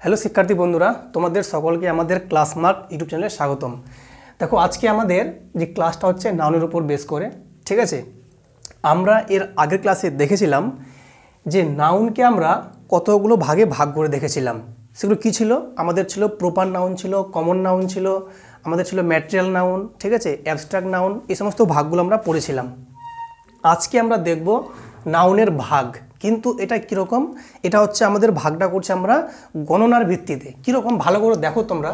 Hello শিক্ষার্থী বন্ধুরা, তোমাদের সকলকে আমাদের ক্লাসমার্ক ইউটিউব চ্যানেলে স্বাগতম। দেখো, আজকে আমাদের যে ক্লাসটা হচ্ছে নাউনের উপর বেস করে, ঠিক আছে। আমরা এর আগের ক্লাসে দেখেছিলাম যে নাউনকে আমরা কতগুলো ভাগে ভাগ করে দেখেছিলাম। সেগুলো কী ছিল? আমাদের ছিল প্রপার নাউন, ছিল কমন নাউন, ছিল আমাদের ছিল ম্যাটেরিয়াল নাউন, ঠিক আছে, অ্যাবস্ট্রাক্ট নাউন, এই সমস্ত ভাগগুলো আমরা পড়েছিলাম। আজকে আমরা দেখব নাউনের ভাগ, কিন্তু এটা কীরকম? এটা হচ্ছে আমাদের ভাগটা করছে আমরা গণনার ভিত্তিতে। কীরকম ভালো করে দেখো তোমরা।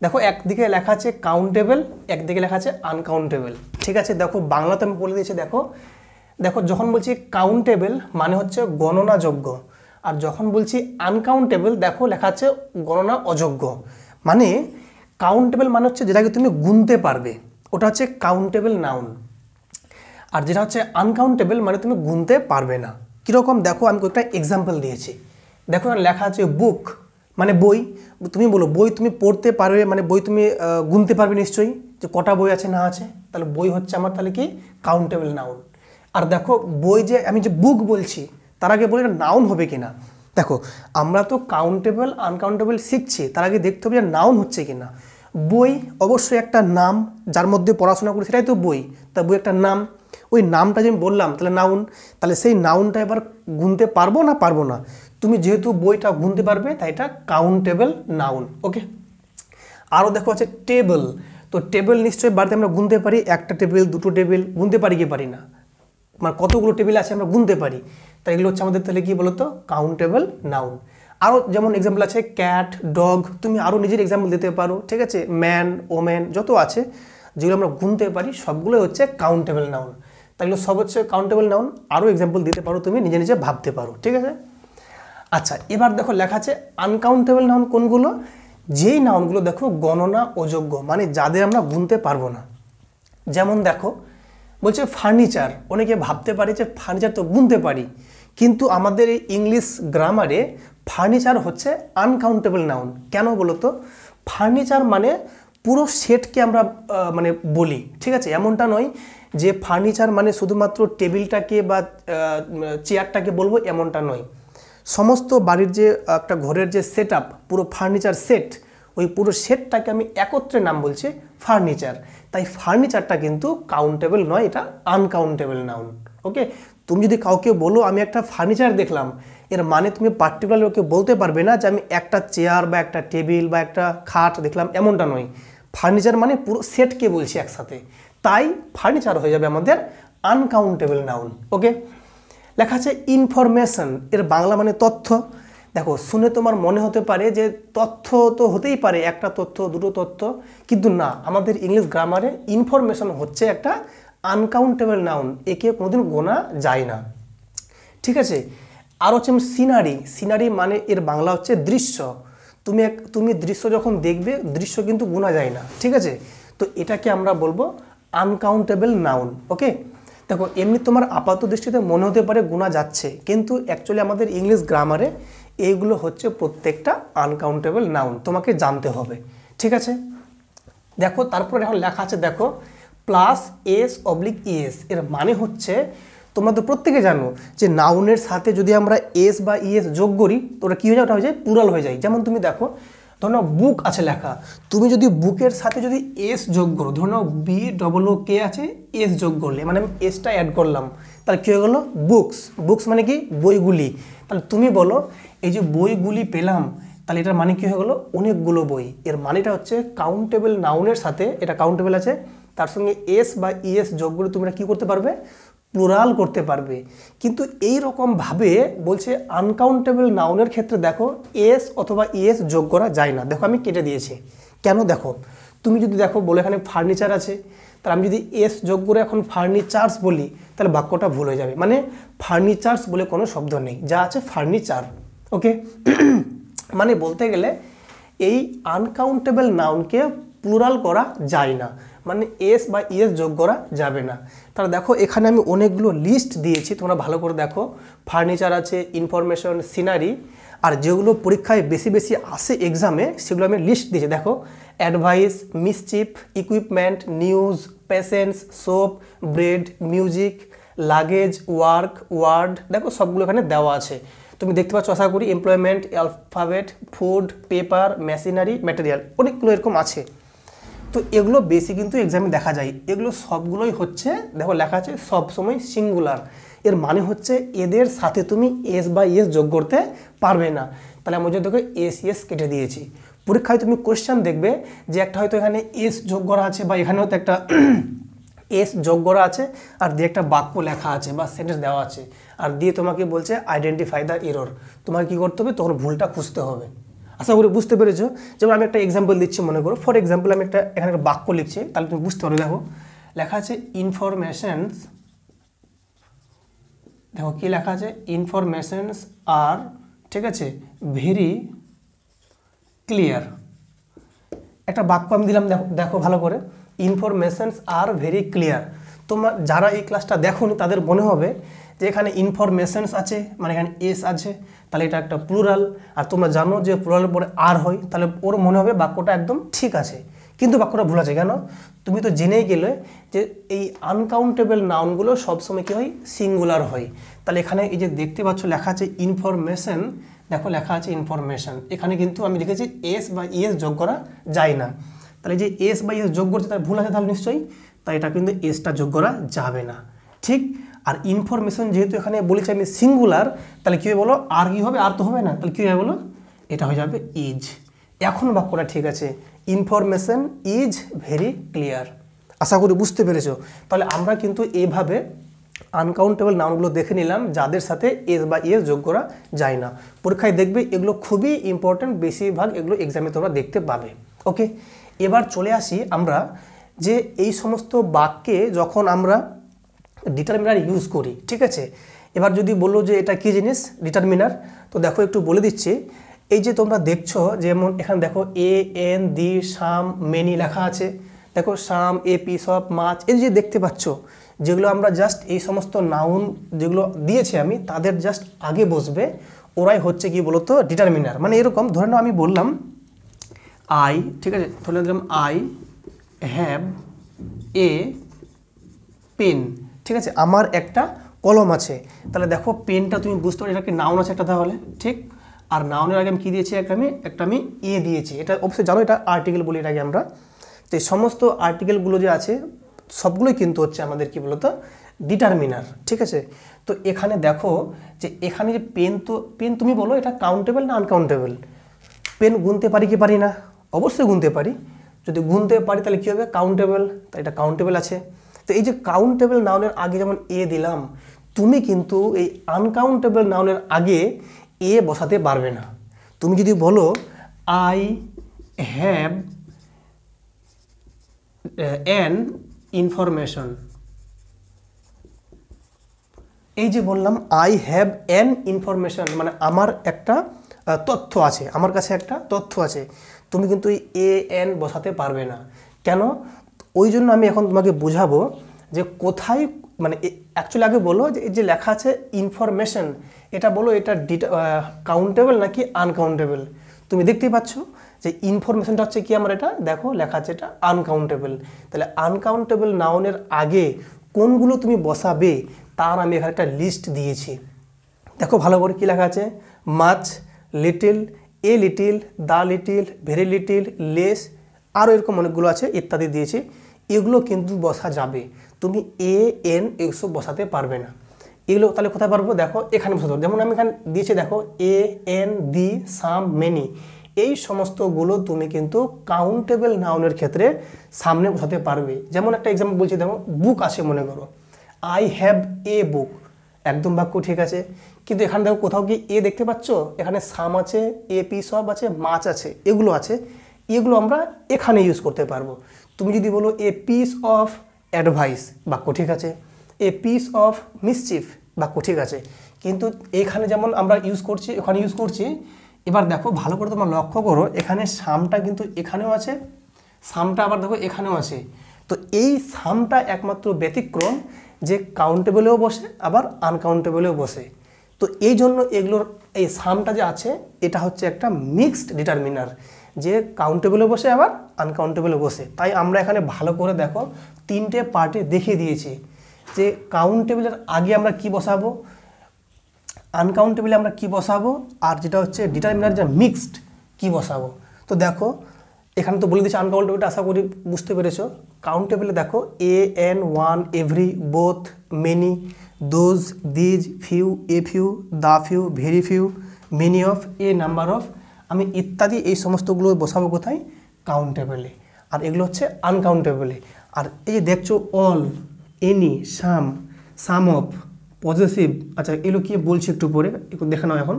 দেখো, একদিকে লেখা আছে কাউন্টেবল, একদিকে লেখা আছে আনকাউন্টেবল, ঠিক আছে। দেখো, বাংলাতে আমি বলে দিয়েছি। দেখো দেখো যখন বলছি কাউন্টেবল মানে হচ্ছে গণনাযোগ্য, আর যখন বলছি আনকাউন্টেবল দেখো লেখা আছে গণনা অযোগ্য। মানে কাউন্টেবল মানে হচ্ছে যেটাকে তুমি গুনতে পারবে, ওটা হচ্ছে কাউন্টেবল নাউন। আর যেটা হচ্ছে আনকাউন্টেবল মানে তুমি গুনতে পারবে না। কীরকম? দেখো, আমি কয়েকটা এক্সাম্পল দিয়েছি। দেখো, লেখা আছে বুক মানে বই। তুমি বলো বই তুমি পড়তে পারবে, মানে বই তুমি গুনতে পারবে নিশ্চয়ই, যে কটা বই আছে না আছে। তাহলে বই হচ্ছে আমার তাহলে কি কাউন্টেবল নাউন। আর দেখো, বই যে আমি যে বুক বলছি তার আগে বলি নাউন হবে কি না। দেখো, আমরা তো কাউন্টেবল আনকাউন্টেবল শিখছি, তার আগে দেখতে হবে যে নাউন হচ্ছে কি না। বই অবশ্যই একটা নাম, যার মধ্যে পড়াশোনা করি সেটাই তো বই। তা বই একটা নাম, ওই নামটা যে আমি বললাম তাহলে নাউন। তাহলে সেই নাউনটা এবার গুনতে পারবো না পারবো না? তুমি যেহেতু বইটা গুনতে পারবে তাই এটা কাউন্টেবল নাউন। ওকে। আরও দেখো আছে টেবল। তো টেবিল নিশ্চয়ই বাড়িতে আমরা গুনতে পারি, একটা টেবিল দুটো টেবিল গুনতে পারি কি পারি না? মানে কতগুলো টেবিল আছে আমরা গুনতে পারি। তাই এগুলো হচ্ছে আমাদের তাহলে কী বলতো কাউন্টেবল নাউন। আরও যেমন এক্সাম্পল আছে ক্যাট, ডগ, তুমি আরও নিজের এক্সাম্পল দিতে পারো, ঠিক আছে। ম্যান, ওম্যান, যত আছে যেগুলো আমরা গুনতে পারি সবগুলো হচ্ছে কাউন্টেবল নাউন। তাইগুলো সব হচ্ছে কাউন্টেবল নাউন। আরও এক্সাম্পল দিতে পারো, তুমি নিজে নিজে ভাবতে পারো, ঠিক আছে। আচ্ছা, এবার দেখো লেখা আছে আনকাউন্টেবল নাউন কোনগুলো? যেই নাউনগুলো দেখো গণনা অযোগ্য, মানে যাদের আমরা গুনতে পারবো না। যেমন দেখো বলছে ফার্নিচার। অনেকে ভাবতে পারে যে ফার্নিচার তো গুনতে পারি, কিন্তু আমাদের এই ইংলিশ গ্রামারে ফার্নিচার হচ্ছে আনকাউন্টেবল নাউন। কেন বলো তো? ফার্নিচার মানে পুরো সেটকে আমরা মানে বলি, ঠিক আছে। এমনটা নয় যে ফার্নিচার মানে শুধুমাত্র টেবিলটাকে বা চেয়ারটাকে বলবো, এমনটা নয়। সমস্ত বাড়ির যে একটা ঘরের যে সেট আপ, পুরো ফার্নিচার সেট, ওই পুরো সেটটাকে আমি একত্রে নাম বলছি ফার্নিচার। তাই ফার্নিচারটা কিন্তু কাউন্টেবল নয়, এটা আনকাউন্টেবল নাউন। ওকে। তুমি যদি কাউকে বলো আমি একটা ফার্নিচার দেখলাম, এর মানে তুমি পার্টিকুলার ওকে বলতে পারবে না যে আমি একটা চেয়ার বা একটা টেবিল বা একটা খাট দেখলাম, এমনটা নয়। ফার্নিচার মানে পুরো সেটকে বলছি একসাথে, তাই ফার্নিচার হয়ে যাবে আমাদের আনকাউন্টেবল নাউন। ওকে। লেখা আছে ইনফরমেশন, এর বাংলা মানে তথ্য। দেখো, শুনে তোমার মনে হতে পারে যে তথ্য তো হতেই পারে, একটা তথ্য দুটো তথ্য, কিন্তু না, আমাদের ইংলিশ গ্রামারে ইনফরমেশন হচ্ছে একটা আনকাউন্টেবল নাউন, একে কোনোদিন গোনা যায় না, ঠিক আছে। আর হচ্ছে সিনারি। সিনারি মানে এর বাংলা হচ্ছে দৃশ্য। তুমি দৃশ্য যখন দেখবে, দৃশ্য কিন্তু গোনা যায় না, ঠিক আছে। তো এটাকে আমরা বলবো আনকাউন্টেবল নাউন। ওকে। দেখো, এমনি তোমার আপাত দৃষ্টিতে মনে হতে পারে গোনা যাচ্ছে, কিন্তু অ্যাকচুয়ালি আমাদের ইংলিশ গ্রামারে এইগুলো হচ্ছে প্রত্যেকটা আনকাউন্টেবল নাউন, তোমাকে জানতে হবে, ঠিক আছে। দেখো, তারপর এখন লেখা আছে, দেখো প্লাস এস অবলিক ইএস, এর মানে হচ্ছে তোমরা তো প্রত্যেকে জানো যে নাউনের সাথে যদি আমরা এস বা ইএস যোগ করি তো ওটা কী হয়ে যায়? ওটা হয়ে যায় প্লুরাল হয়ে যায়। যেমন তুমি দেখো, ধরো বুক আছে লেখা, তুমি যদি বুকের সাথে যদি এস যোগ করো, ধরো BOOK আছে, এস যোগ করলে মানে আমি এসটা অ্যাড করলাম, তাহলে কী হয়ে গেলো? বুকস। বুকস মানে কি? বইগুলি। তাহলে তুমি বলো এই যে বইগুলি পেলাম, তাহলে এটার মানে কী হয়ে গেলো? অনেকগুলো বই। এর মানেটা হচ্ছে কাউন্টেবল নাউনের সাথে, এটা কাউন্টেবল আছে, তার সঙ্গে এস বা ইএস যোগ করে তোমরা কী করতে পারবে? প্লুরাল করতে পারবে। কিন্তু এই রকমভাবে বলছে আনকাউন্টেবল নাউনের ক্ষেত্রে দেখো এস অথবা ইএস যোগ করা যায় না। দেখো, আমি কেটে দিয়েছি কেন? দেখো, তুমি যদি দেখো বলে এখানে ফার্নিচার আছে, তাহলে আমি যদি এস যোগ করে এখন ফার্নিচার্স বলি, তাহলে বাক্যটা ভুল হয়ে যাবে। মানে ফার্নিচার্স বলে কোনো শব্দ নেই, যা আছে ফার্নিচার। ওকে। মানে বলতে গেলে এই আনকাউন্টেবল নাউনকে প্লুরাল করা যায় না, মানে এস বা ইএস যোগ করা যাবে না। তাহলে দেখো, এখানে আমি অনেকগুলো লিস্ট দিয়েছি, তোমরা ভালো করে দেখো। ফার্নিচার আছে, ইনফরমেশন, সিনারি, আর যেগুলো পরীক্ষায় বেশি বেশি আসে এক্সামে সেগুলো আমি লিস্ট দিয়েছি। দেখো, advice, mischief, equipment, news, patience, soap, bread, music, luggage, work, word, দেখো সবগুলো এখানে দেওয়া আছে। তো তুমি দেখতে পাচ্ছ আশা করি, employment, alphabet, food, paper, machinery, material, অনেকগুলো এরকম আছে। তো এগুলো বেশি কিন্তু এক্সামে দেখা যায়। এগুলো সবগুলোই হচ্ছে, দেখো লেখা আছে সবসময় সিঙ্গুলার। এর মানে হচ্ছে এদের সাথে তুমি এস বা এস যোগ করতে পারবে না। তাহলে আমি যদি এস এস কেটে দিয়েছি। পরীক্ষায় তুমি কোশ্চেন দেখবে যে একটা হয়তো এখানে এস যোগ করা আছে, বা এখানে হয়তো একটা এস যোগ করা আছে, আর দিয়ে একটা বাক্য লেখা আছে বা সেন্টেন্স দেওয়া আছে, আর দিয়ে তোমাকে বলছে আইডেন্টিফাই দ্য এরর। তোমাকে কী করতে হবে, তখন ভুলটা খুঁজতে হবে। আশা করি বুঝতে পেরেছো। যেমন আমি একটা এক্সাম্পল দিচ্ছি, মনে করো ফর এক্সাম্পল আমি এখানে একটা বাক্য লিখছি, তাহলে তুমি বুঝতে পারো। দেখো লেখা আছে ইনফরমেশনস, দেখো কি লেখা আছে, ইনফরমেশনস আর, ঠিক আছে, ভেরি ক্লিয়ার। একটা বাক্য আমি দিলাম, দেখো ভালো করে, ইনফরমেশনস আর ভেরি ক্লিয়ার। তোমরা যারা এই ক্লাসটা দেখোনি তাদের মনে হবে যে এখানে ইনফরমেশনস আছে, মানে এখানে এস আছে, তাহলে এটা একটা প্লুরাল। আর তোমরা জানো যে প্লুরালের পরে আর হয়, তাহলে ওর মনে হবে বাক্যটা একদম ঠিক আছে। কিন্তু বাক্যটা ভুল আছে কেন? তুমি তো জেনেই গেলে যে এই আনকাউন্টেবল নাউনগুলো সবসময় কী হয়, সিঙ্গুলার হয়। তাহলে এখানে এই যে দেখতে পাচ্ছ লেখা আছে ইনফরমেশন, দেখো লেখা আছে ইনফরমেশন, এখানে কিন্তু আমি লিখেছি এস বা ইএস যোগ করা যায় না। তাহলে যে এস বা ইএস যোগ করছে তার ভুল আছে তাহলে নিশ্চয়ই, তাই এটা কিন্তু এসটা যোগ করা যাবে না, ঠিক। আর ইনফরমেশন যেহেতু এখানে বলেছি আমি সিঙ্গুলার, তাহলে কী হবে বলো, আর কি হবে, আর তো হবে না, তাহলে কী হবে বলো, এটা হয়ে যাবে ইজ। এখন বাক্যটা ঠিক আছে, ইনফরমেশন ইজ ভেরি ক্লিয়ার। আশা করি বুঝতে পেরেছো। তাহলে আমরা কিন্তু এইভাবে আনকাউন্টেবল নাউনগুলো দেখে নিলাম যাদের সাথে এস বা ইএস যোগ করা যায় না। পরীক্ষায় দেখবে এগুলো খুবই ইম্পর্টেন্ট, বেশিরভাগ এগুলো এক্সামে তোমরা দেখতে পাবে। ওকে, এবার চলে আসি আমরা যে এই সমস্ত বাক্যে যখন আমরা ডিটারমিনার ইউজ করি, ঠিক আছে। এবার যদি বললো যে এটা কী জিনিস ডিটারমিনার, তো দেখো একটু বলে দিচ্ছি। এই যে তোমরা দেখছো, যেমন এখানে দেখো a, N, the, some, many লেখা আছে। দেখো সাম, এ, পিস অফ, মাছ, এই যে দেখতে পাচ্ছ, যেগুলো আমরা জাস্ট এই সমস্ত নাউন যেগুলো দিয়েছি আমি তাদের জাস্ট আগে বসবে, ওরাই হচ্ছে কি বলতো ডিটারমিনার। মানে এরকম ধরে নাও আমি বললাম আই, ঠিক আছে, ধরে দিলাম আই হ্যাভ এ পেন, ঠিক আছে, আমার একটা কলম আছে। তাহলে দেখো পেনটা তুমি বুঝতে পারো এটা কি নাউন আছে একটা, তাহলে ঠিক। আর নাউনের আগে আমি কী দিয়েছি, একটা আমি এ দিয়েছি, এটা অবশ্যই জানো এটা আর্টিকেল বলি এর আগে আমরা। তো এই সমস্ত আর্টিকেলগুলো যে আছে সবগুলোই কিন্তু হচ্ছে আমাদের কি বলতো ডিটারমিনার, ঠিক আছে। তো এখানে দেখো যে এখানে যে পেন, তো পেন তুমি বলো এটা কাউন্টেবল না আনকাউন্টেবল? পেন গুনতে পারি কি পারি না? অবশ্যই গুনতে পারি। যদি গুনতে পারি তাহলে কী হবে, কাউন্টেবল, তাই এটা কাউন্টেবল আছে। তো এই যে কাউন্টেবল নাউনের আগে যেমন এ দিলাম, তুমি কিন্তু এই আনকাউন্টেবল নাউনের আগে এ বসাতে পারবে না। তুমি যদি বলো আই হ্যাভ অ্যান ইনফরমেশন, এই যে বললাম আই হ্যাভ অ্যান ইনফরমেশন, মানে আমার একটা তথ্য আছে, আমার কাছে একটা তথ্য আছে, তুমি কিন্তু এ এন বসাতে পারবে না। কেন? ওই জন্য আমি এখন তোমাকে বোঝাবো যে কোথায়, মানে অ্যাকচুয়ালি আগে বলো যে এই যে লেখা আছে ইনফরমেশন, এটা বলো এটা কাউন্টেবল নাকি আনকাউন্টেবল। তুমি দেখতেই পাচ্ছ যে ইনফরমেশনটা হচ্ছে কি আমার, এটা দেখো লেখা আছে এটা আনকাউন্টেবল। তাহলে আনকাউন্টেবল নাউনের আগে কোনগুলো তুমি বসাবে তার আমি এখানে একটা লিস্ট দিয়েছি। দেখো ভালো করে কী লেখা আছে, much, little, a little, the little, very little, less, আরও এরকম অনেকগুলো আছে ইত্যাদি দিয়েছি। এগুলো কিন্তু বসা যাবে, তুমি এ এন এসব বসাতে পারবে না। এগুলো তাহলে কোথায় পারবো, দেখো এখানে বসাতে পারবো। যেমন আমি এখানে দিয়েছি দেখো a, N, the, some, many, এই সমস্তগুলো তুমি কিন্তু কাউন্টেবল নাউনের ক্ষেত্রে সামনে বসাতে পারবে। যেমন একটা এক্সাম্পল বলছি, দেখো বুক আছে মনে করো, আই হ্যাভ এ বুক, একদম বাক্য ঠিক আছে। কিন্তু এখানে দেখো কোথাও কি এ দেখতে পাচ্ছ, এখানে সাম আছে, এ পিস অফ আছে, মাছ আছে, এগুলো আছে, এগুলো আমরা এখানে ইউজ করতে পারবো। তুমি যদি বলো এ পিস অফ অ্যাডভাইস, বাক্য ঠিক আছে। এ পিস অফ মিসচিফ, বাক্য ঠিক আছে। কিন্তু এখানে যেমন আমরা ইউজ করছি ওখানে ইউজ করছি। এবার দেখো ভালো করে তোমরা লক্ষ্য করো, এখানে সামটা কিন্তু এখানেও আছে, সামটা আবার দেখো এখানেও আছে। তো এই সামটা একমাত্র ব্যতিক্রম যে কাউন্টেবলেও বসে আবার আনকাউন্টেবলেও বসে। তো এই জন্য এগুলোর এই সামটা যে আছে এটা হচ্ছে একটা মিক্সড ডিটারমিনার, যে কাউন্টেবলে বসে আবার আনকাউন্টেবলে বসে। তাই আমরা এখানে ভালো করে দেখো তিনটে পার্টে দেখিয়ে দিয়েছি যে কাউন্টেবলের আগে আমরা কি বসাবো, আনকাউন্টেবলে আমরা কি বসাবো, আর যেটা হচ্ছে ডিটারমিনার যে মিক্সড কি বসাবো। তো দেখো এখানে তো বলে দিচ্ছি আনকাউন্টেবলটা, আশা করি বুঝতে পেরেছো। কাউন্টেবলে দেখো a an, one, every, both, many, those, these, few, a few, the few, very few, many of, a number of, আমি ইত্যাদি এই সমস্তগুলো বসাবো কোথায়, কাউন্টেবলে। আর এগুলো হচ্ছে আনকাউন্টেবলে। আর এই যে দেখছো all, any, some, some of, possessive, আচ্ছা এগুলো কি বলছি একটু পরে, একটু দেখে নাও এখন।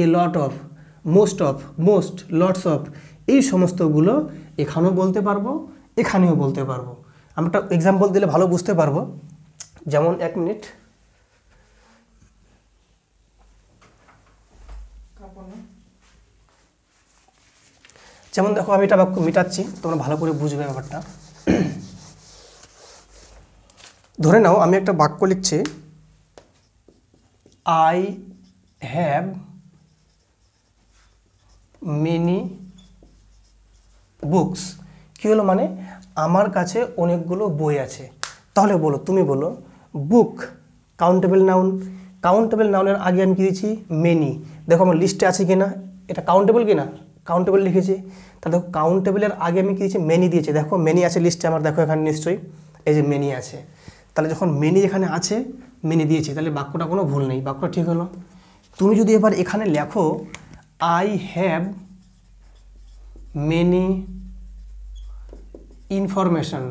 A lot of, most of, most, lots of, এই সমস্তগুলো এখানেও বলতে পারবো, এখানেও বলতে পারবো। আমি একটা এক্সাম্পল দিলে ভালো বুঝতে পারবো। যেমন এক মিনিট, যেমন দেখো আমি এটা বাক্য মিটাচ্ছি, তোমরা ভালো করে বুঝবে ব্যাপারটা। ধরে নাও আমি একটা বাক্য লিখছি, আই হ্যাভ মেনি বুকস। কী হলো, মানে আমার কাছে অনেকগুলো বই আছে। তাহলে বলো, তুমি বলো বুক কাউন্টেবল নাউন, কাউন্টেবল নাউনের আগে আমি কী দিচ্ছি, মেনি। দেখো আমার লিস্টে আছে কি না, এটা কাউন্টেবল কি না, কাউন্টেবল লিখেছি। তাহলে দেখো কাউন্টেবলের আগে আমি কী দিয়েছি, মেনি দিয়েছি। দেখো মেনি আছে লিস্টে আমার, দেখো এখানে নিশ্চয়ই এই যে মেনি আছে। তাহলে যখন মেনি এখানে আছে, মেনি দিয়েছি, তাহলে বাক্যটা কোনো ভুল নেই, বাক্যটা ঠিক হলো। তুমি যদি এবার এখানে লেখো আই হ্যাভ মেনি ইনফরমেশন,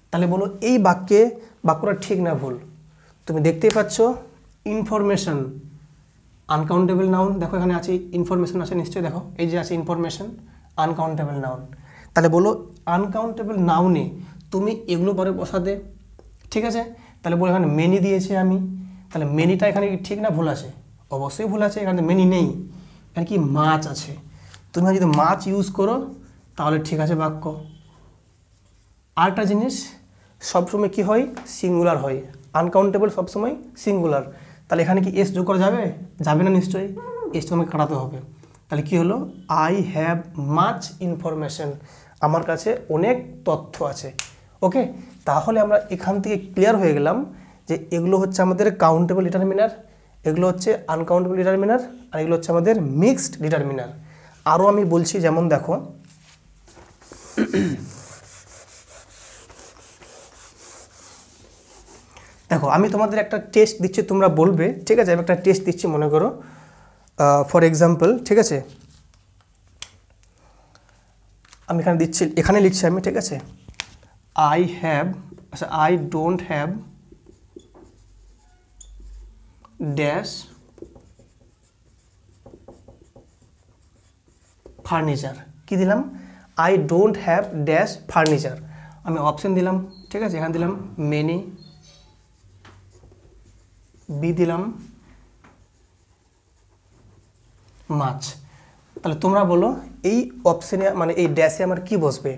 তাহলে বলো এই বাক্যটা ঠিক না ভুল। তুমি দেখতেই পাচ্ছ ইনফরমেশন আনকাউন্টেবল নাউন, দেখো এখানে আছে ইনফরমেশন আছে নিশ্চয়ই, দেখো এই যে আছে ইনফরমেশন, আনকাউন্টেবল নাউন। তাহলে বলো আনকাউন্টেবল নাউনে তুমি এগুলো পরে বসাতে, ঠিক আছে। তাহলে বলো এখানে মেনি দিয়েছি আমি, তাহলে মেনিটা এখানে কি ঠিক না ভুল আছে, অবশ্যই ভুল আছে, এখানে মেনি নেই, এখানে কি মাছ আছে। তুমি যদি মাছ ইউজ করো তাহলে ঠিক আছে বাক্য। আরেকটা জিনিস, সবসময় কি হয়, সিঙ্গুলার হয়, আনকাউন্টেবল সবসময় সিঙ্গুলার। তাহলে এখানে কি এস যোগ করা যাবে, যাবে না নিশ্চয়ই, এস তোমাকে কাটাতে হবে। তাহলে কি হলো, আই হ্যাভ মাচ ইনফরমেশন, আমার কাছে অনেক তথ্য আছে। ওকে, তাহলে আমরা এখান থেকে ক্লিয়ার হয়ে গেলাম যে এগুলো হচ্ছে আমাদের কাউন্টেবল ডিটারমিনার, এগুলো হচ্ছে আনকাউন্টেবল ডিটারমিনার, আর এগুলো হচ্ছে আমাদের মিক্সড ডিটারমিনার। আরও আমি বলছি, যেমন দেখো দেখো আমি তোমাদের একটা টেস্ট দিচ্ছি, তোমরা বলবে, ঠিক আছে। আমি একটা টেস্ট দিচ্ছি, মনে করো ফর এক্সাম্পল, ঠিক আছে, আমি এখানে দিচ্ছি, এখানে লিখছি আমি, ঠিক আছে, আই হ্যাভ, আচ্ছা I don't have dash furniture. কি দিলাম, I don't have dash furniture, আমি অপশন দিলাম, ঠিক আছে, এখানে দিলাম মেনি, বি দিলাম মাছ। তাহলে তোমরা বলো এই অপশানে মানে এই ড্যাশে আমার কি বসবে,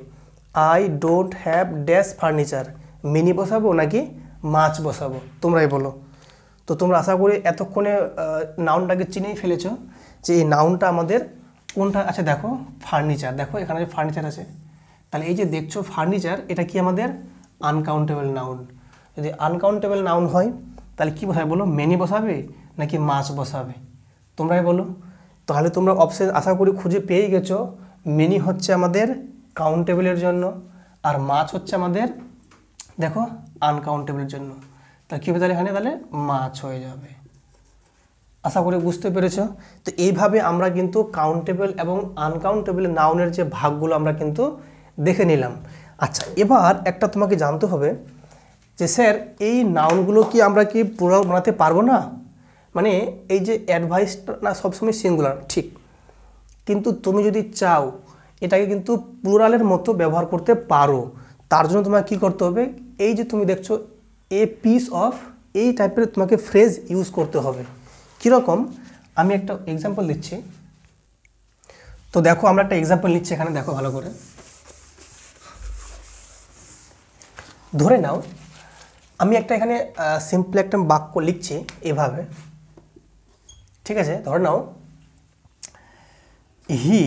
I don't have dash furniture, mini বসাবো নাকি মাছ বসাবো, তোমরাই বলো। তো তোমরা আশা করি এতক্ষণে নাউনটাকে চিনেই ফেলেছো যে এই নাউনটা আমাদের কোনটা আছে। দেখো ফার্নিচার, দেখো এখানে যে ফার্নিচার আছে, তাহলে এই যে দেখছো ফার্নিচার, এটা কি আমাদের আনকাউন্টেবল নাউন। যদি আনকাউন্টেবল নাউন হয় তাহলে কী বসাবে বলো, মেনি বসাবে নাকি মাছ বসাবে, তোমরাই বলো। তাহলে তোমরা অপশন আশা করি খুঁজে পেয়ে গেছো, মেনি হচ্ছে আমাদের কাউন্টেবলের জন্য, আর মাছ হচ্ছে আমাদের দেখো আনকাউন্টেবলের জন্য। তাহলে কী হবে, তাহলে এখানে তাহলে মাছ হয়ে যাবে। আশা করি বুঝতে পেরেছো। তো এইভাবে আমরা কিন্তু কাউন্টেবল এবং আনকাউন্টেবল নাউনের যে ভাগগুলো আমরা কিন্তু দেখে নিলাম। আচ্ছা, এবার একটা তোমাকে জানতে হবে যে স্যার এই নাউনগুলো কি আমরা কি প্লুরাল বানাতে পারবো না, মানে এই যে অ্যাডভাইসটা না সবসময় সিঙ্গুলার ঠিক, কিন্তু তুমি যদি চাও এটাকে কিন্তু প্লুরালের মতো ব্যবহার করতে পারো। তার জন্য তোমাকে কী করতে হবে, এই যে তুমি দেখছো এ পিস অফ, এই টাইপের তোমাকে ফ্রেজ ইউজ করতে হবে। কীরকম, আমি একটা এক্সাম্পল দিচ্ছি। তো দেখো আমরা একটা এক্সাম্পল নিচ্ছি এখানে, দেখো ভালো করে ধরে নাও, আমি একটা এখানে সিম্পল একটা বাক্য লিখছি এভাবে, ঠিক আছে। ধরে নাও হি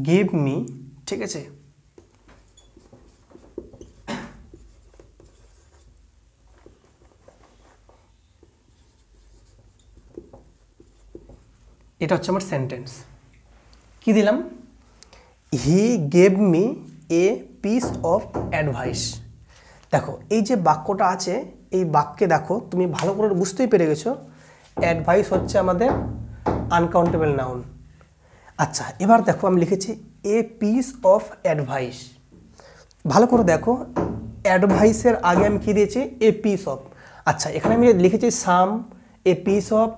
গেভ মি, ঠিক আছে, এটা হচ্ছে আমার সেন্টেন্স। কি দিলাম? হি gave me a piece of advice. দেখো এই যে বাক্যটা আছে, এই বাক্যে দেখো তুমি ভালো করে বুঝতেই পেরে গেছো, অ্যাডভাইস হচ্ছে আমাদের আনকাউন্টেবল নাউন। আচ্ছা, এবার দেখো আমি লিখেছি এ পিস অফ অ্যাডভাইস। ভালো করে দেখো, অ্যাডভাইসের আগে আমি কী দিয়েছি? এ পিস অফ। আচ্ছা, এখানে আমি লিখেছি সাম, এ পিস অফ,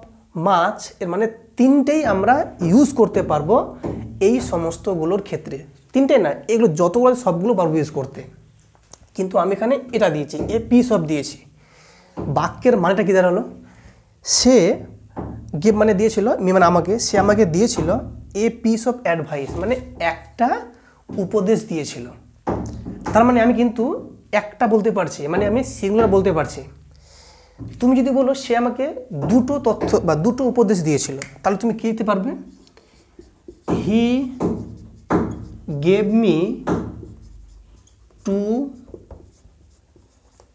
মাছ, এর মানে তিনটেই আমরা ইউজ করতে পারবো এই সমস্তগুলোর ক্ষেত্রে। তিনটে না, এগুলো যতগুলো সবগুলো পারবো ইউজ করতে, কিন্তু আমি এখানে এটা দিয়েছি, এ পিস অফ দিয়েছি। বাক্যের মানেটা কী দাঁড়ালো? সে গিভ মানে দিয়েছিল, মানে আমাকে, সে আমাকে দিয়েছিল এ পিস অফ অ্যাডভাইস, মানে একটা উপদেশ দিয়েছিল। তার মানে আমি কিন্তু একটা বলতে পারছি, মানে আমি সিঙ্গুলার বলতে পারছি। তুমি যদি বলো সে আমাকে দুটো তথ্য বা দুটো উপদেশ দিয়েছিল, তাহলে তুমি কী দিতে পারবে? He gave me two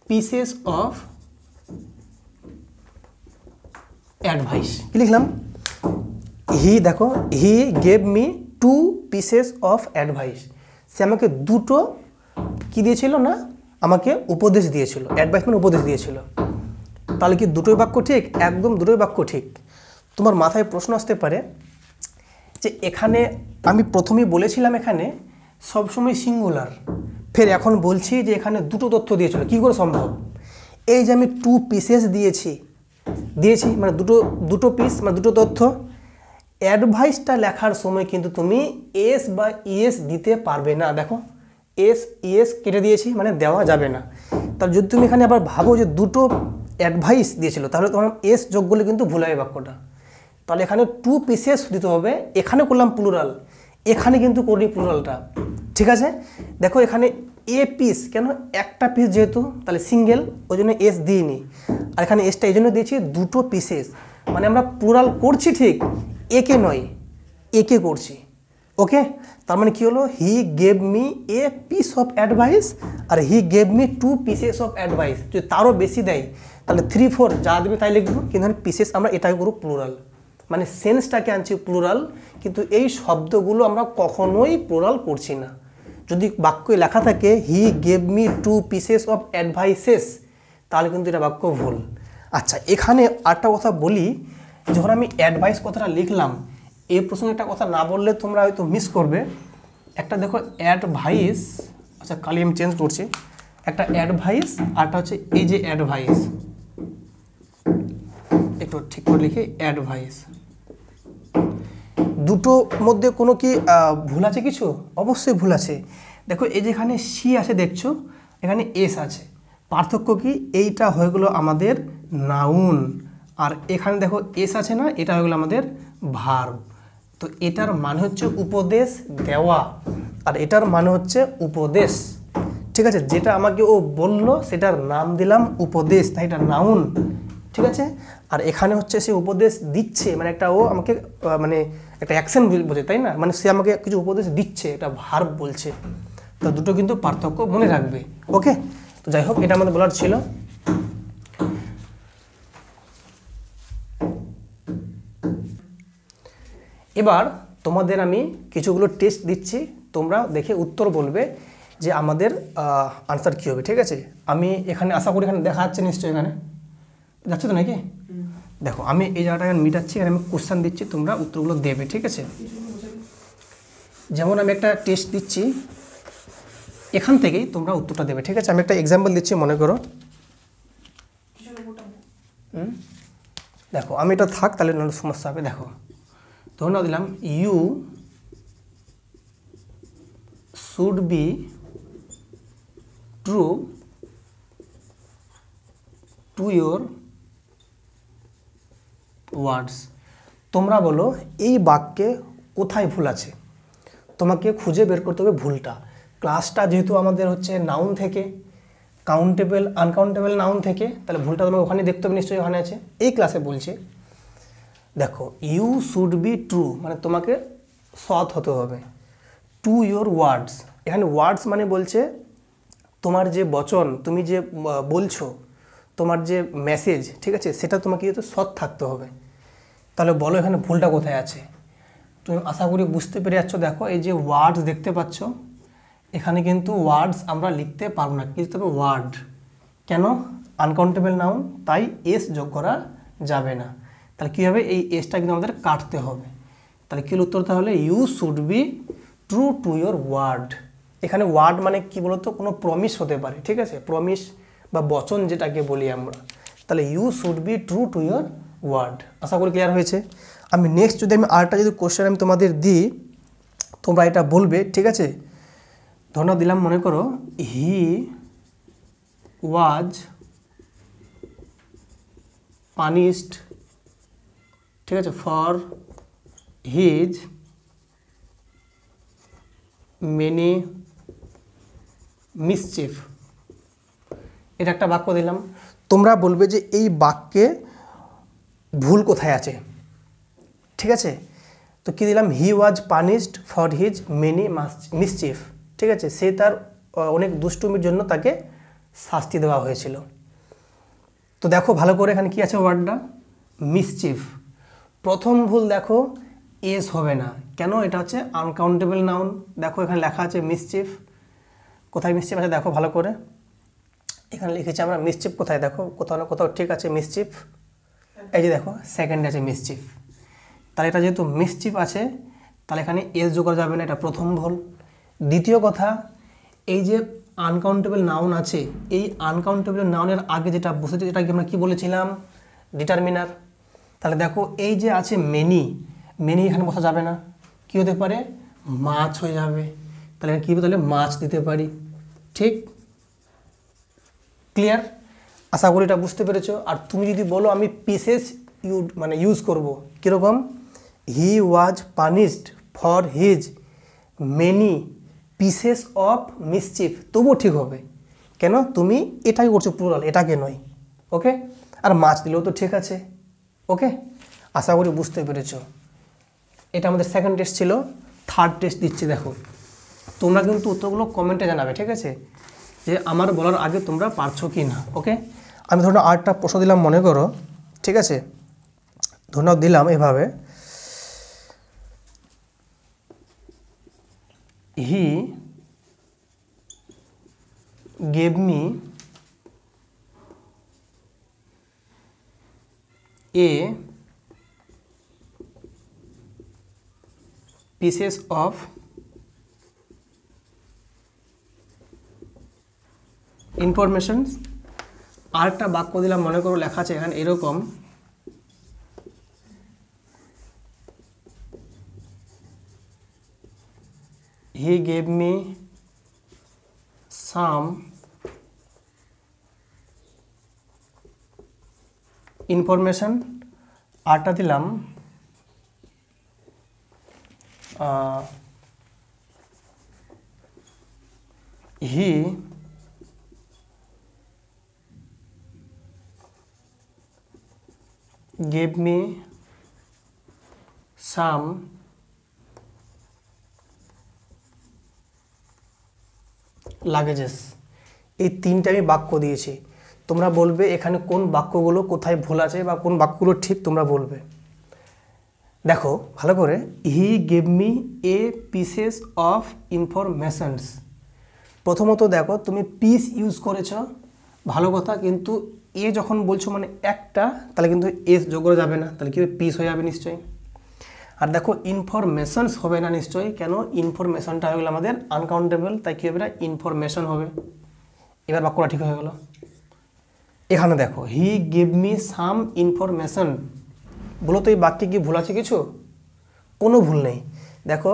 pieces of advice. কি লিখলাম? হি, দেখো, he gave me two pieces of advice. সে আমাকে দুটো কি দিয়েছিল? না, আমাকে উপদেশ দিয়েছিল। অ্যাডভাইস মানে উপদেশ দিয়েছিল। তাহলে কি দুটোই বাক্য ঠিক? একদম দুটোই বাক্য ঠিক। তোমার মাথায় প্রশ্ন আসতে পারে যে এখানে আমি প্রথমেই বলেছিলাম এখানে সবসময় সিঙ্গুলার, ফের এখন বলছি যে এখানে দুটো তথ্য দিয়েছিল, কী করে সম্ভব? এই যে আমি টু পিসেস দিয়েছি মানে দুটো পিস মানে দুটো তথ্য। অ্যাডভাইসটা লেখার সময় কিন্তু তুমি এস বা ইএস দিতে পারবে না। দেখো, এস ইএস কেটে দিয়েছি, মানে দেওয়া যাবে না। তাহলে যদি তুমি এখানে আবার ভাবো যে দুটো অ্যাডভাইস দিয়েছিল, তাহলে তোমার এস যোগ করলে কিন্তু ভুল হবে বাক্যটা। তাহলে এখানে টু পিসেস দিতে হবে। এখানে করলাম প্লুরাল, এখানে কিন্তু করি প্লুরালটা, ঠিক আছে? দেখো এখানে এ পিস, কেন? একটা পিস যেহেতু, তাহলে সিঙ্গেল, ওই জন্য এস দিইনি। আর এখানে এসটা এই জন্য দিয়েছি দুটো পিসেস, মানে আমরা প্লুরাল করছি ঠিক, একে নয়, একে করছি। ওকে, তার মানে কী হলো? He gave me a piece of advice, আর he gave me two pieces of advice. যদি তারও বেশি দেয় তাহলে 3, 4 যা দেবে তাই লিখবো, কিন্তু পিসেস আমরা এটাকে করবো প্লুরাল, মানে সেন্সটাকে আনছি প্লুরাল, কিন্তু এই শব্দগুলো আমরা কখনোই প্লুরাল করছি না। যদি বাক্যে লেখা থাকে হি gave me two pieces of advises, তাহলে কিন্তু এটা বাক্য ভুল। আচ্ছা, এখানে আরেকটা কথা বলি, যখন আমি অ্যাডভাইস কথাটা লিখলাম, এই প্রসঙ্গে একটা কথা না বললে তোমরা হয়তো মিস করবে। একটা দেখো অ্যাডভাইস, আচ্ছা কালি আমি চেঞ্জ করছি, একটা অ্যাডভাইস আরটা হচ্ছে এই যে অ্যাডভাইস, একটু ঠিক করে লিখে অ্যাডভাইস। দুটো মধ্যে কোনো কি ভুল আছে কিছু? অবশ্যই ভুল আছে। দেখো এই যেখানে সি আছে দেখছো, এখানে এস আছে, পার্থক্য কি? এইটা হয়ে গেলো আমাদের নাউন, আর এখানে দেখো এস আছে না, এটা হয়ে গেলো আমাদের ভার্ব। তো এটার মানে হচ্ছে উপদেশ দেওয়া, আর এটার মানে হচ্ছে উপদেশ, ঠিক আছে? যেটা আমাকে ও বললো সেটার নাম দিলাম উপদেশ, তাই এটা নাউন, ঠিক আছে? আর এখানে হচ্ছে সে উপদেশ দিচ্ছে, মানে একটা ও আমাকে মানে একটা অ্যাকশন বোঝে, তাই না? মানে সে আমাকে কিছু উপদেশ দিচ্ছে, এটা ভার্ব বলছে। তো দুটো কিন্তু পার্থক্য মনে রাখবে। ওকে, তো যাই হোক, এটা আমাদের বলার ছিল। এবার তোমাদের আমি কিছুগুলো টেস্ট দিচ্ছি, তোমরা দেখে উত্তর বলবে যে আমাদের আনসার কী হবে, ঠিক আছে? আমি এখানে আশা করি এখানে দেখা যাচ্ছে নিশ্চয়ই, এখানে যাচ্ছে তো নাকি? দেখো আমি এই জায়গাটা মিটাচ্ছি, এখানে আমি কোশ্চেন দিচ্ছি, তোমরা উত্তরগুলো দেবে, ঠিক আছে? যেমন আমি একটা টেস্ট দিচ্ছি, এখান থেকেই তোমরা উত্তরটা দেবে, ঠিক আছে? আমি একটা এক্সাম্পল দিচ্ছি, মনে করো। দেখো আমি এটা থাক, তাহলে নাহলে সমস্যা হবে। দেখো ধরে নাও দিলাম you should be true to your words. তোমরা বলো এই বাক্যে কোথায় ভুল আছে, তোমাকে খুঁজে বের করতে হবে ভুলটা। ক্লাসটা যেহেতু আমাদের হচ্ছে নাউন থেকে, কাউন্টেবল আনকাউন্টেবল নাউন থেকে, তাহলে ভুলটা তোমাকে ওখানে দেখতে হবে, নিশ্চয়ই ওখানে আছে। এই ক্লাসে বলছে দেখো ইউ শুড বি ট্রু, মানে তোমাকে সৎ হতে হবে। টু ইয়োর ওয়ার্ডস, এখানে ওয়ার্ডস মানে বলছে তোমার যে বচন, তুমি যে বলছো, তোমার যে মেসেজ, ঠিক আছে, সেটা তোমাকে যেহেতু সৎ থাকতে হবে। তাহলে বলো এখানে ভুলটা কোথায় আছে। তুমি আশা করি বুঝতে পেরে যাচ্ছ। দেখো এই যে ওয়ার্ডস দেখতে পাচ্ছ, এখানে কিন্তু ওয়ার্ডস আমরা লিখতে পারবো না, কিন্তু তবে ওয়ার্ড। কেন? আনকাউন্টেবল নাউন, তাই এস যোগ করা যাবে না। তাহলে কী হবে, এই এসটা কিন্তু আমাদের কাটতে হবে। তাহলে কী উত্তর? তাহলে you should be true to your word. এখানে ওয়ার্ড মানে কি বলতো, কোনো প্রমিস হতে পারে, ঠিক আছে, প্রমিস বা বচন যেটাকে বলি আমরা। তাহলে you should be true to your word. আশা করি ক্লিয়ার হয়েছে। আমি নেক্সট যদি আরেকটা কোশ্চেন আমি তোমাদের দিই, তোমরা এটা বলবে, ঠিক আছে। ধন্যবাদ দিলাম, মনে করো হি ওয়াজ পানিশড, ঠিক আছে, ফর হিজ মেনি মিসচিফ। এটা একটা বাক্য দিলাম। তোমরা বলবে যে এই বাক্যে ভুল কোথায় আছে, ঠিক আছে। তো কী দিলাম, he was punished for his many mischief, ঠিক আছে, সে তার অনেক দুষ্টুমির জন্য তাকে শাস্তি দেওয়া হয়েছিল। তো দেখো ভালো করে এখানে কি আছে, ওয়ার্ডটা মিসচিফ। প্রথম ভুল দেখো, এস হবে না, কেন? এটা হচ্ছে আনকাউন্টেবল নাউন। দেখো এখানে লেখা আছে মিসচিফ, কোথায় মিসচিফ আছে দেখো ভালো করে। এখানে লিখেছি আমরা মিসচিফ, কোথায় দেখো, কোথাও না কোথাও ঠিক আছে মিসচিফ। এই যে দেখো সেকেন্ডে আছে মিসচিফ। তাহলে এটা যেহেতু মিসচিফ আছে, তাহলে এখানে এস যোগ করা যাবে না, এটা প্রথম ভুল। দ্বিতীয় কথা, এই যে আনকাউন্টেবল নাউন আছে, এই আনকাউন্টেবল নাউনের আগে যেটা বসেছে, এটাকে আমরা কী বলেছিলাম, ডিটারমিনার। তাহলে দেখো এই যে আছে মেনি, মেনি এখানে বসা যাবে না, কী হতে পারে, মাছ হয়ে যাবে। তাহলে কী হবে, তাহলে মাছ দিতে পারি, ঠিক, ক্লিয়ার? আশা করি এটা বুঝতে পেরেছো। আর তুমি যদি বলো আমি পিসেস ইউজ করবো, কীরকম, he was punished for his many pieces of mischief, তবুও ঠিক হবে। কেন? তুমি এটাই করছো প্লুরাল, এটাকে নয়, ওকে। আর মাছ দিলেও তো ঠিক আছে, ওকে। আশা করি বুঝতে পেরেছো। এটা আমাদের সেকেন্ড টেস্ট ছিল। থার্ড টেস্ট দিচ্ছি, দেখো তোমরা কিন্তু উত্তরগুলো কমেন্টে জানাবে, ঠিক আছে, যে আমার বলার আগে তোমরা পারছো কি না, ওকে। আমি ধরুন আরেকটা প্রশ্ন দিলাম, মনে করো, ঠিক আছে, ধন্যবাদ দিলাম এভাবে, হি gave me A pieces of information. আরেকটা বাক্য দিলাম, মনে করো লেখা আছে এখানে এরকম, হি গেভ মি সাম ইনফরমেশন। আরটা দিলাম হি gave me some লাগেজেস। এই তিনটে আমি বাক্য দিয়েছি। তোমরা বলবে এখানে কোন বাক্যগুলো কোথায় ভুল আছে বা কোন বাক্যগুলো ঠিক, তোমরা বলবে। দেখো ভালো করে, হি gave me A pieces of informations. প্রথমত দেখো তুমি পিস ইউজ করেছ, ভালো কথা, কিন্তু এ যখন বলছো মানে একটা, তাহলে কিন্তু এস যোগ করা যাবে না, তাহলে কী হবে, পিস হয়ে যাবে নিশ্চয়ই। আর দেখো ইনফরমেশনস হবে না নিশ্চয়ই, কেন, ইনফরমেশনটা হয়ে গেলো আমাদের আনকাউন্টেবল, তাই কী হবে, ইনফরমেশন হবে। এবার বাক্যটা ঠিক হয়ে গেল। এখানে দেখো হি গিভ মি সাম ইনফরমেশন, বলো তো এই বাক্যে কি ভুল আছে কিছু? কোনো ভুল নেই। দেখো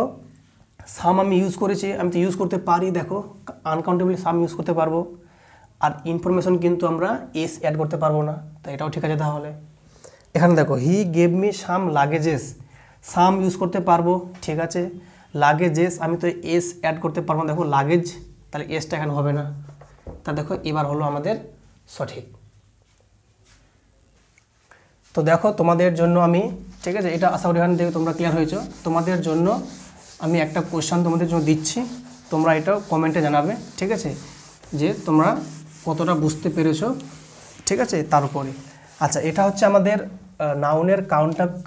সাম আমি ইউজ করেছি, আমি তো ইউজ করতে পারি, দেখো আনকাউন্টেবলি সাম ইউজ করতে পারবো। আর ইনফরমেশন কিন্তু আমরা এস অ্যাড করতে পারবো না, তাই এটাও ঠিক আছে। তাহলে এখানে দেখো he gave me some luggages, some use করতে পারবো, ঠিক আছে। লাগেজেস আমি তো এস অ্যাড করতে পারবো না, দেখো লাগেজ, তাহলে এসটা এখানে হবে না। তা দেখো এবার হলো আমাদের সঠিক। তো দেখো তোমাদের জন্য আমি, ঠিক আছে, এটা আশা করি এখান থেকে তোমরা ক্লিয়ার হয়েছো। তোমাদের জন্য আমি একটা কোয়েশ্চেন তোমাদের জন্য দিচ্ছি, তোমরা এটাও কমেন্টে জানাবে, ঠিক আছে, যে তোমরা কতটা বুঝতে পেরেছো, ঠিক আছে, তার উপরে। আচ্ছা, এটা হচ্ছে আমাদের নাউনের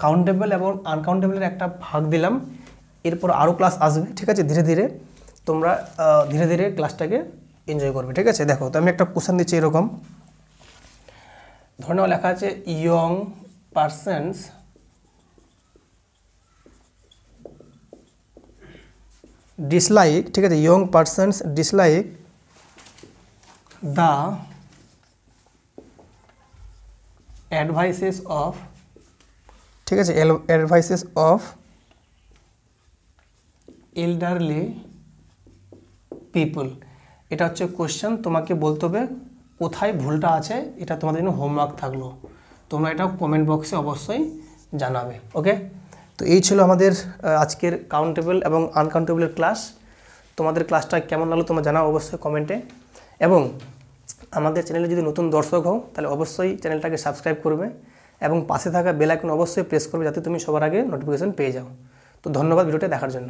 কাউন্টেবল এবং আনকাউন্টেবলের একটা ভাগ দিলাম। এরপর আরও ক্লাস আসবে, ঠিক আছে? ধীরে ধীরে তোমরা ধীরে ধীরে ক্লাসটাকে এনজয় করবে, ঠিক আছে? দেখো, তো আমি একটা কোশ্চেন দিচ্ছি এরকম। ধরে নাও লেখা আছে ইয়ং পারসনস ডিসলাইক, ঠিক আছে? Young persons dislike the advises of, ঠিক আছে? Advises of elderly people. এটা হচ্ছে কোশ্চেন, তোমাকে বলতে হবে কোথায় ভুলটা আছে। এটা তোমাদের জন্য হোমওয়ার্ক থাকলো, তোমরা এটা কমেন্ট বক্সে অবশ্যই জানাবে। ওকে, তো এই ছিল আমাদের আজকের কাউন্টেবল এবং আনকাউন্টেবলের ক্লাস। তোমাদের ক্লাসটা কেমন লাগলো তোমরা জানাও অবশ্যই কমেন্টে। এবং আমাদের চ্যানেলে যদি নতুন দর্শক হও তাহলে অবশ্যই চ্যানেলটাকে সাবস্ক্রাইব করবে এবং পাশে থাকা বেল আইকন অবশ্যই প্রেস করবে, যাতে তুমি সবার আগে নোটিফিকেশন পেয়ে যাও। তো ধন্যবাদ ভিডিওটা দেখার জন্য।